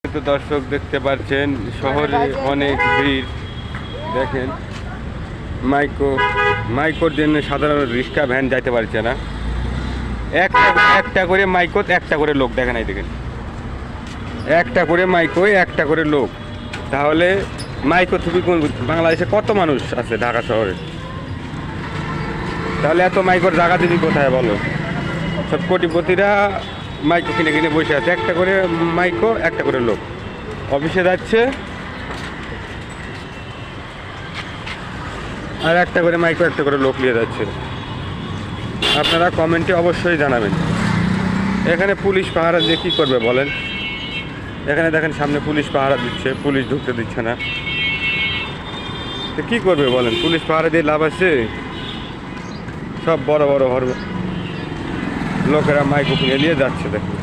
তো দর্শক দেখতে পাচ্ছেন শহরে অনেক ভিড়। দেখেন মাইকোর জন্য সাধারণ রিক্সা ভ্যান যাইতে পারছে না। একটা করে মাইকোত একটা করে লোক, দেখেন এই দেখেন, একটা করে মাইকোয় একটা করে লোক। তাহলে মাইকো তুমি বাংলাদেশে কত মানুষ আছে ঢাকা শহরে? তাহলে এত মাইকোর জায়গা দিবি কোথায় বলো? সব কোটিপতিরা মাইকো কিনে কিনে বসে আছে। একটা করে মাইকো একটা করে লোক অফিসে যাচ্ছে, আর একটা করে মাইকো একটা করে লোক নিয়ে যাচ্ছে। আপনারা কমেন্টে অবশ্যই জানাবেন। এখানে পুলিশ পাহারা দিয়ে কী করবে বলেন? এখানে দেখেন সামনে পুলিশ পাহারা দিচ্ছে, পুলিশ ঢুকতে দিচ্ছে না। তো কী করবে বলেন? পুলিশ পাহারা দিয়ে লাভ আছে? সব বড় বড় লোকেরা মাইকো কিনে নিয়ে যাচ্ছে দেখুন।